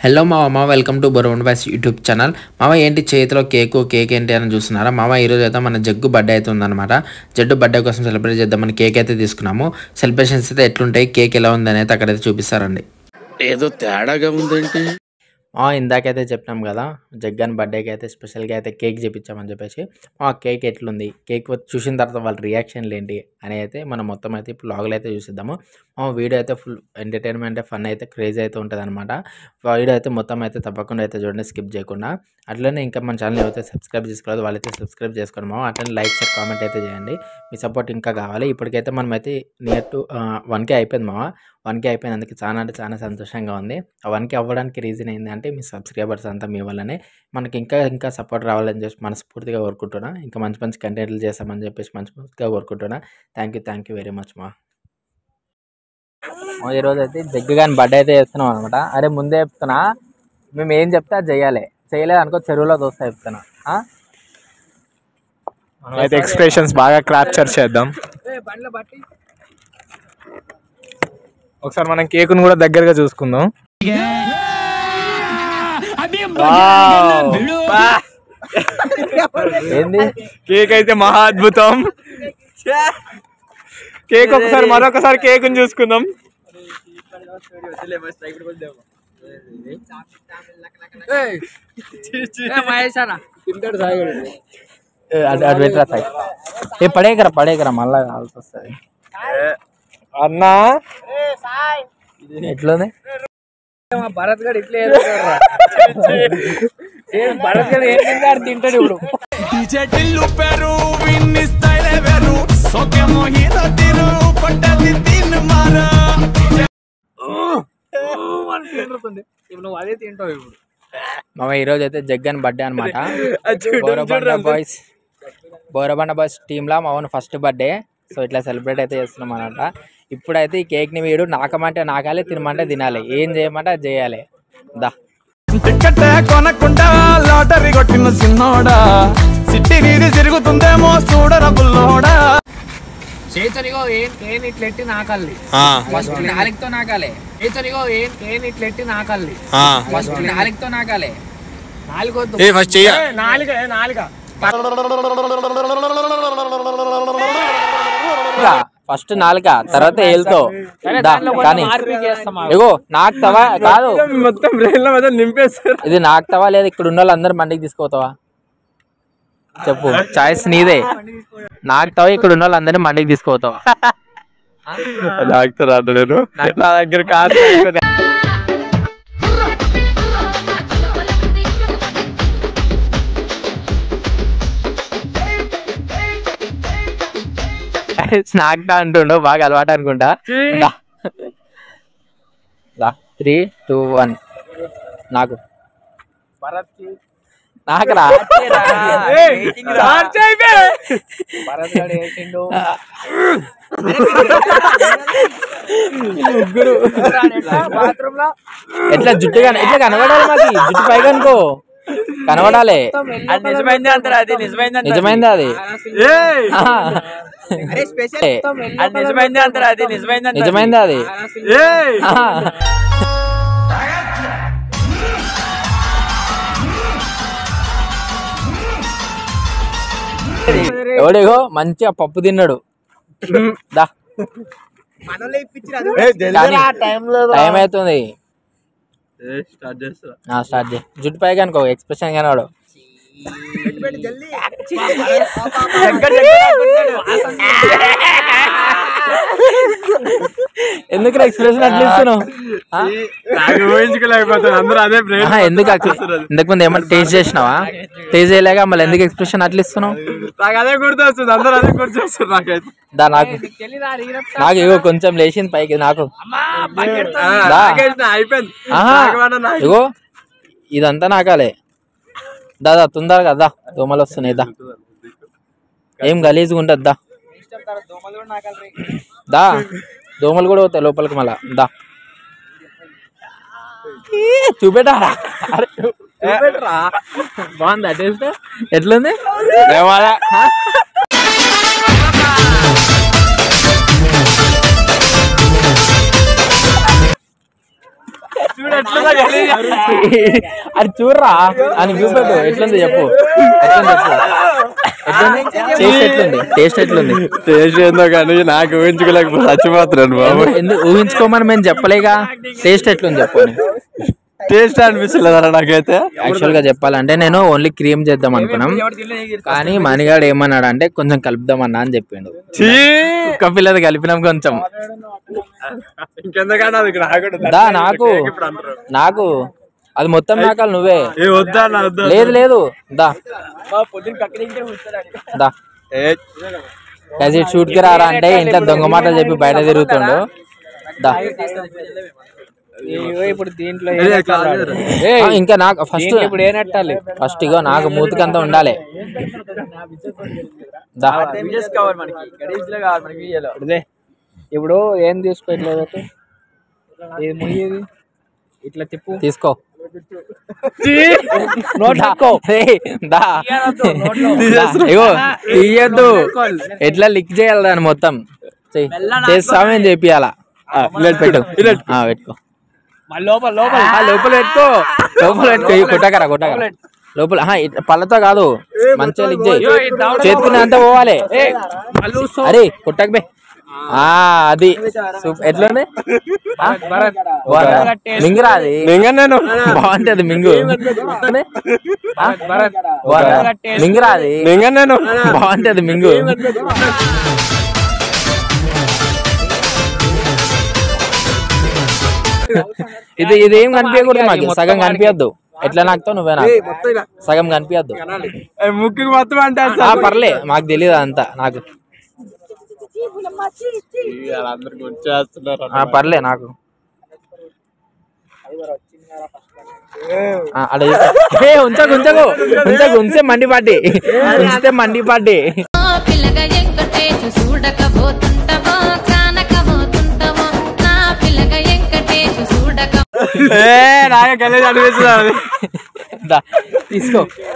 Hello మామ, welcome to Borabanda boys YouTube channel. మామ ఏంటి చేతిలో కేక్ ఏంటి అని చూస్తున్నారా? మామ ఈరోజు అయితే మన జగ్గు బర్త్డే అయితే ఉందన్నమాట. జడ్డు బర్త్డే కోసం సెలబ్రేట్ చేద్దామని కేక్ అయితే తీసుకున్నాము. సెలబ్రేషన్స్ అయితే ఎట్లుంటాయి, కేక్ ఎలా ఉందని అయితే అక్కడైతే చూపిస్తారండి. ఏదో తేడాగా ఉందేంటి? ఇందాకైతే చెప్పినాం కదా, జగ్గన్ బర్త్డేకి అయితే స్పెషల్గా అయితే కేక్ చేపించామని చెప్పేసి. కేక్ ఎట్లుంది, కేక్ చూసిన తర్వాత వాళ్ళ రియాక్షన్లు ఏంటి అని అయితే మనం మొత్తం అయితే ఇప్పుడు లాగులు అయితే చూసిద్దాము. వీడియో అయితే ఫుల్ ఎంటర్టైన్మెంట్ ఫన్ అయితే క్రేజ్ అయితే ఉంటుంది అనమాట. వీడియో అయితే మొత్తం అయితే తప్పకుండా అయితే చూడండి, స్కిప్ చేయకుండా. అట్లనే ఇంకా మన ఛానల్ ఏవైతే సబ్స్క్రైబ్ చేసుకోవాలి వాళ్ళైతే సబ్స్క్రైబ్ చేసుకోండి మామ. అట్లనే లైక్ షేర్ కామెంట్ అయితే చేయండి, మీ సపోర్ట్ ఇంకా కావాలి. ఇప్పటికైతే మనం అయితే నియర్ టు 1K అయిపోయింది మామ. 1K అయిపోయినందుకు చాలా అంటే చాలా సంతోషంగా ఉంది. ఆ 1K అవ్వడానికి రీజన్ ఏంటంటే మీ సబ్స్క్రైబర్స్ అంతా మీ వల్లనే. మనకి ఇంకా సపోర్ట్ రావాలని చెప్పి మనస్ఫూర్తిగా కోరుకుంటున్నా. ఇంకా మంచి కంటెంట్లు చేస్తామని చెప్పేసి మనస్ఫూర్తిగా కోరుకుంటున్నా. థ్యాంక్ యూ వెరీ మచ్ మా. ఈరోజు అయితే జగ్గుగాని బర్త్డే అయితే చేస్తున్నాం అనమాట. అరే ముందే చెప్తున్నా, మేము ఏం చెప్తే అది చెయ్యాలి. చేయలేదు అనుకో చెరువులో దోస్తా చెప్తున్నా. అయితే ఎక్స్ప్రెషన్స్ బాగా క్యాప్చర్ చేద్దాం. ఒకసారి మనం కేకును కూడా దగ్గరగా చూసుకుందాం. ఏంది కేక్ అయితే మహా అద్భుతం. కేక్ ఒకసారి మరొకసారి కేకును చూసుకుందాం. పడేకరా మళ్ళా కావాల్సి వస్తుంది అన్నా. ఎట్లుంది భరత్ గడ్ ఇట్లే భరత్ గడ్ ఏం తింటాడు ఇప్పుడు. నువ్వు అదే తింటావు ఇప్పుడు. మామ ఈరోజు అయితే జగ్గన్ బర్త్డే అనమాట. బోరబండ బాయ్స్ టీంలో మా ఓన్ ఫస్ట్ బర్త్డే. సో ఇట్లా సెలబ్రేట్ అయితే చేస్తున్నాం అనమాట. ఇప్పుడైతే ఈ కేక్ని వీడు నాకమంటే నాకాలి, తినమంటే తినాలి, ఏం చేయమంటే అది చేయాలి. దా టికెట్ కొనకుండా లాటరీ కొట్టిన సిన్నోడా, సిట్టి వీధి తిరుగుతుందేమో చూడరా బుల్లోడా. చేతనిగో ఏం ఇట్లెట్టి నాకల్లి ఫస్ట్ నాలుగుతో నాకాలే. చేతనిగో ఏం ఇట్లెట్టి నాకల్లి ఫస్ట్ నాలుగుతో నాకాలే. నాలుగొద్దు, ఫస్ట్ నాలుక తర్వాత ఏళ్ళతో. కానీ ఇగో నాకుతావా కాదు, మొత్తం నింపేస్తారు. ఇది నాకుతావా లేదా ఇక్కడ ఉన్న వాళ్ళందరూ మండికి తీసుకుపోతావా చెప్పు, చాయిస్ నీదే. నాకుతావా ఇక్కడ ఉన్న వాళ్ళందరినీ మండికి తీసుకుపోతావా? డాక్టర్ అన్నాడు నా దగ్గర కాదు. స్నాక్ అంటుండవు, బాగా అలవాటు అనుకుంటా. 3, 2, 1 నాకు నాకురా. ఎట్లా జుట్టుగా ఎట్లా కనబడాలి, మాకు జుట్టు పైగా అనుకో కనబడాలి. నిజమైంది అంటారా? అది నిజమైంది అది నిజమైంది అంటారా? అది నిజమైంది అది. ఎవడిగో మంచిగా పప్పు తిన్నాడు. దా టైం అవుతుంది, స్టార్ట్ చేయి. జుట్టు పైగా అనుకో, ఎక్స్ప్రెషన్ కనవాడు. ఎందుకు ఎక్స్ప్రెషన్ అట్లా ఇస్తున్నావు? ఎందుకు ఇంతకు ముందు ఏమన్నా టేస్ట్ చేసినావా? టేస్ట్ చేయలేక మళ్ళీ ఎందుకు ఎక్స్ప్రెషన్ అట్లా ఇస్తున్నావు? అదే గుర్తొస్తుంది, అందరూ అదే గుర్తొస్తుంది నాకైతే. నాకు ఇగో కొంచెం లేచింది పైకి నాకు. ఇగో ఇదంతా నాకాలే. దాదా తొందరగా దా, దోమలు వస్తున్నాయి. దా ఏం గలీజ్గా ఉంటుంది. దా దోమలు కూడా పోతాయి లోపలికి మళ్ళా. దా చూపెట్టారా? బాగుందా టేస్ట్? ఎట్లుంది? అది చూడరా అని చూపెట్టు ఎట్లుంది చెప్పు టేస్ట్ ఎట్లుంది టేస్ట్ ఏందో కానీ నాకు ఊహించుకోలేకపోతే చచ్చిపోతున్నాను బాబు. ఎందుకు ఊహించుకోమని మేము చెప్పలేగా టేస్ట్ ఎట్లుంది చెప్పు టేస్ట్ అనిపిస్తలేదరా నాకైతే. యాక్చువల్ గా చెప్పాలంటే నేను ఓన్లీ క్రీమ్ చేద్దాం అనుకున్నాం కానీ మణిగాడు ఏమన్నాడు అంటే కొంచెం కలుపుదామన్నా అని చెప్పిండు. కుక్క పిల్లది కలిపినాం కొంచెం. దా నాకు అది మొత్తం నాకాలి నువ్వే. లేదు లేదు దా గజెట్ షూట్ కి రారా అంటే ఇంట్లో దొంగ మాటలు చెప్పి బయట తిరుగుతుండు. దా ఇప్పుడు దీంట్లో ఇంకా నాకు ఫస్ట్ ఇప్పుడు ఏనట్టాలి ఫస్ట్ ఇగో నాకు మూతికంతా ఉండాలి. ఇప్పుడు ఏం తీసుకోవట్లేదు ఇట్లా తిప్పు తీసుకో తీయద్దు ఎట్లా లిక్ చేయాలి దాన్ని మొత్తం చేస్తామని చెప్పియాలా. పెట్టుకో లోపల పెట్టుకో కొట్టకరా లోపల పళ్ళతో కాదు మంచిగా లిక్ చేయి చేతుకునే అంతా పోవాలి. అరే కొట్టకబే అది ఎట్లుంది మింగురా అది నేను బాగుంటది మింగు మింగురా అది నేను బాగుంటది మింగు. ఇది ఏం కనిపించకూడదు మాకు సగం కనిపించద్దు. ఎట్లా నాకుతావు నువ్వే నాకు సగం కనిపించద్దు. ముక్కు మొత్తం అంటే పర్లే మాకు తెలియదు అంతా నాకు పర్లే నాకు ఉంచే మండిపాటి ఉంచితే మండిపాటి.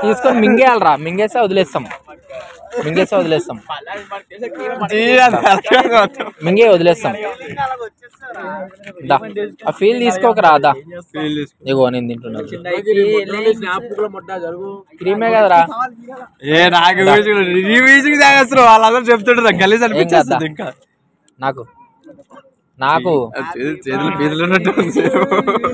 తీసుకొని మింగేయాలరా మింగేస్తే వదిలేస్తాం మింగే వదిలేస్తాం. ఆ ఫీల్ తీసుకోకరా దా ఇగో నేను తింటున్నా క్రీమే కదరా వాళ్ళందరూ చెప్తుంటారు గలీజ్ అనిపించేస్తుంది. ఇంకా నాకు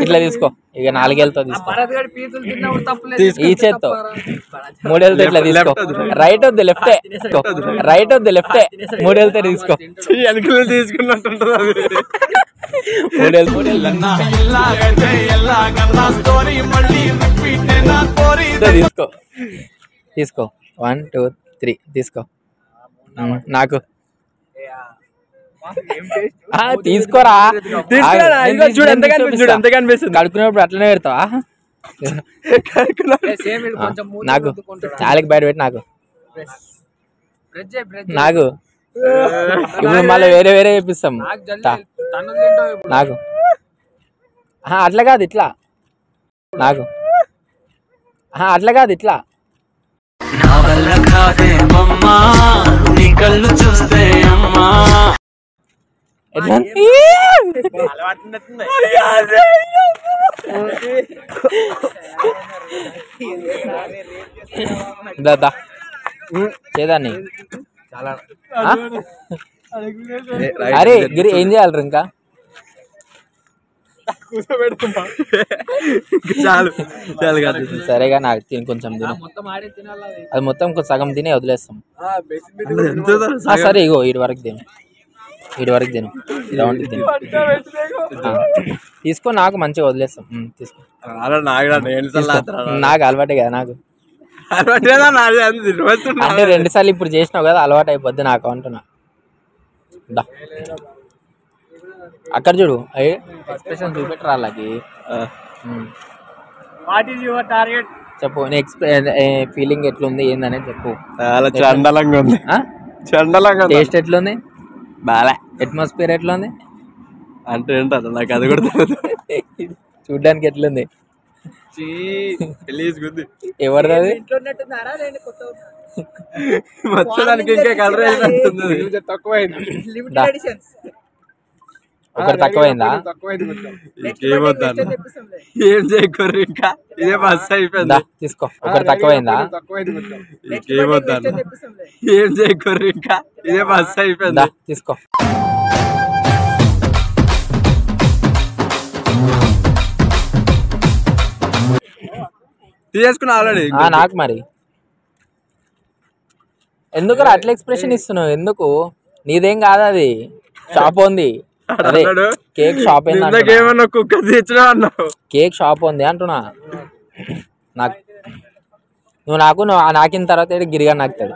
ఇట్లా తీసుకో ఇక 4 ఏళ్ళతో తీసుకో ఈ చేత్తో 3 ఏళ్ళతో ఇట్లా తీసుకో. రైట్ వద్దు లెఫ్టే 3 ఏళ్ళతో తీసుకో. తీసుకున్నట్టుంటది తీసుకో 1 2 3 తీసుకో. నాకు తీసుకోరా కడుక్కునేప్పుడు అట్లనే పెడతావా నాకు చాలకి బయట పెట్టి నాకు ఇప్పుడు మళ్ళీ వేరే చేపిస్తాం నాకు అట్లా కాదు ఇట్లా నాకు అట్లా కాదు ఇట్లా చేదాన్ని అరే గిరి ఏం చేయాలి ఇంకా సరేగా నాకు తిని కొంచెం తిను అది మొత్తం సగం తినే వదిలేస్తాం. సరే ఇగో ఈడి వరకు తిను రౌండ్ తిను తీసుకో నాకు మంచిగా వదిలేస్తాం. తీసుకో నాకు అలవాటే కదా నాకు అంటే 2 సార్లు ఇప్పుడు చేసినావు కదా అలవాటు అయిపోద్ది నాకు అంటున్నా. అక్కడ చూడు ఎక్స్ప్రెషన్ చూపెట్టరా వాళ్ళకి చెప్పు నీ ఫీలింగ్ ఎట్లుంది ఏందనేది చెప్పు. చాలా చండలంగా ఉంది. టేస్ట్ ఎట్లుంది బాగా అట్మాస్ఫియర్ ఎట్లుంది అంటే ఏంటో నాకు అది కూడా తెలియదు. చూడ్డానికి ఎట్లుంది ఎవరిది అది మొత్తానికి ఇంకా కలర్ తక్కువ ఒకటి తక్కువైందా? ఏం చేయకూడదు ఇంకా ఇదే బస్ అయిపోయింది. తీసుకో. ఒకటి తక్కువైందా? ఏం చేయకూడదు ఇంకా ఇదే బస్ అయిపోయింది. తీసుకో. తీసుకున్నా ఆల్రెడీ. నాకు మరి ఎందుకు అట్లా ఎక్స్ప్రెషన్ ఇస్తున్నావు? ఎందుకు? నీదేం కాదు అది, షాప్ ఉంది. అదే కేక్ షాప్ ఏమన్నా కుక్క తెచ్చినా అన్నావు. కేక్ షాప్ ఉంది అంటున్నా. నాకు నువ్వు నాకిన తర్వాత గిరిగా నాకుతాడు.